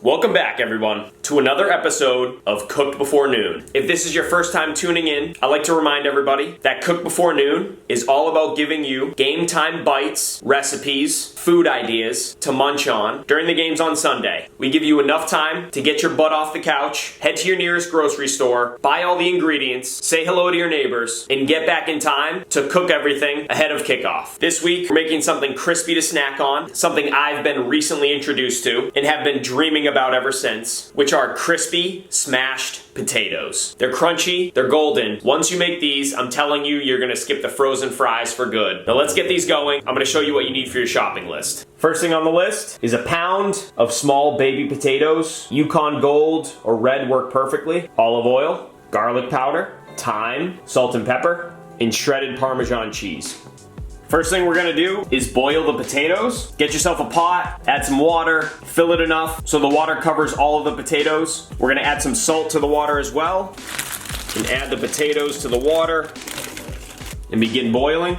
Welcome back, everyone, to another episode of Cooked Before Noon. If this is your first time tuning in, I'd like to remind everybody that Cooked Before Noon is all about giving you game time bites, recipes, food ideas to munch on during the games on Sunday. We give you enough time to get your butt off the couch, head to your nearest grocery store, buy all the ingredients, say hello to your neighbors, and get back in time to cook everything ahead of kickoff. This week, we're making something crispy to snack on, something I've been recently introduced to and have been dreaming about ever since, which are crispy, smashed potatoes. They're crunchy, they're golden. Once you make these, I'm telling you, you're gonna skip the frozen fries for good. Now let's get these going. I'm gonna show you what you need for your shopping list. First thing on the list is a pound of small baby potatoes. Yukon Gold or red work perfectly. Olive oil, garlic powder, thyme, salt and pepper, and shredded Parmesan cheese. First thing we're gonna do is boil the potatoes. Get yourself a pot, add some water, fill it enough so the water covers all of the potatoes. We're gonna add some salt to the water as well, and add the potatoes to the water and begin boiling.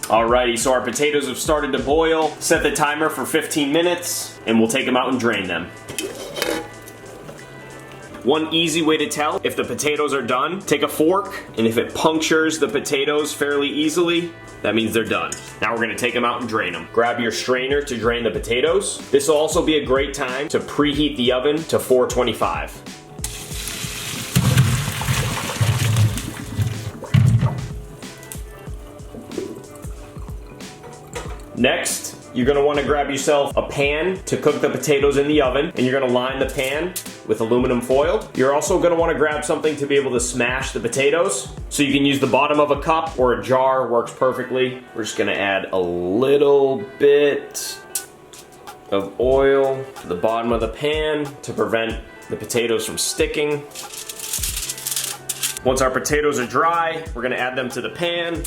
Alrighty, so our potatoes have started to boil. Set the timer for 15 minutes and we'll take them out and drain them. One easy way to tell if the potatoes are done, take a fork, and if it punctures the potatoes fairly easily, that means they're done. Now we're gonna take them out and drain them. Grab your strainer to drain the potatoes. This will also be a great time to preheat the oven to 425. Next, you're gonna wanna grab yourself a pan to cook the potatoes in the oven, and you're gonna line the pan with aluminum foil. You're also gonna wanna grab something to be able to smash the potatoes. So you can use the bottom of a cup or a jar, works perfectly. We're just gonna add a little bit of oil to the bottom of the pan to prevent the potatoes from sticking. Once our potatoes are dry, we're gonna add them to the pan.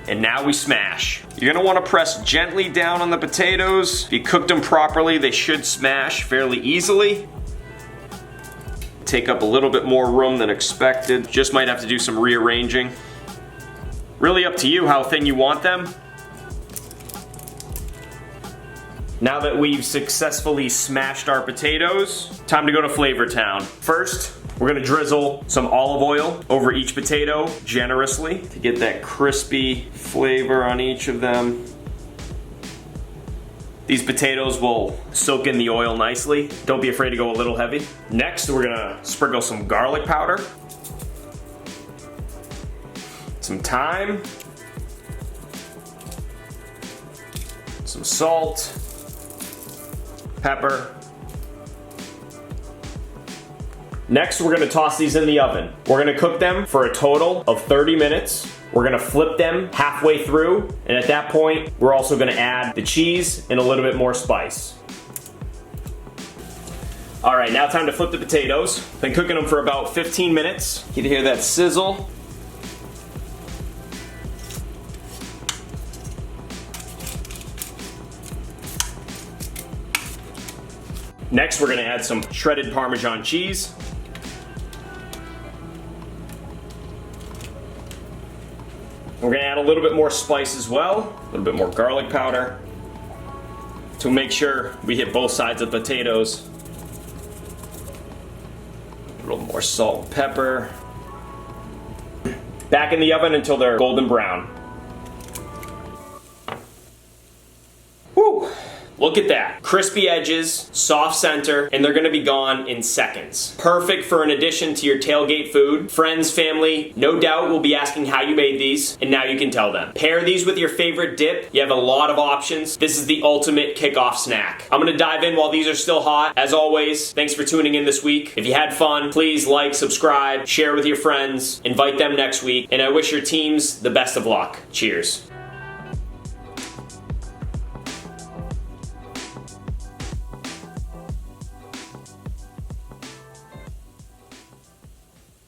And now we smash. You're gonna wanna press gently down on the potatoes. If you cooked them properly, they should smash fairly easily. Take up a little bit more room than expected. Just might have to do some rearranging. Really up to you how thin you want them. Now that we've successfully smashed our potatoes, time to go to Flavor Town. First, we're gonna drizzle some olive oil over each potato generously to get that crispy flavor on each of them. These potatoes will soak in the oil nicely. Don't be afraid to go a little heavy. Next, we're gonna sprinkle some garlic powder, some thyme, some salt, pepper. Next, we're gonna toss these in the oven. We're gonna cook them for a total of 30 minutes. We're gonna flip them halfway through, and at that point, we're also gonna add the cheese and a little bit more spice. All right, now time to flip the potatoes. Been cooking them for about 15 minutes. You can hear that sizzle. Next, we're gonna add some shredded Parmesan cheese. We're gonna add a little bit more spice as well, a little bit more garlic powder to make sure we hit both sides of the potatoes. A little more salt and pepper. Back in the oven until they're golden brown. Woo! Look at that. Crispy edges, soft center, and they're gonna be gone in seconds. Perfect for an addition to your tailgate food. Friends, family, no doubt will be asking how you made these, and now you can tell them. Pair these with your favorite dip. You have a lot of options. This is the ultimate kickoff snack. I'm gonna dive in while these are still hot. As always, thanks for tuning in this week. If you had fun, please like, subscribe, share with your friends, invite them next week, and I wish your teams the best of luck. Cheers.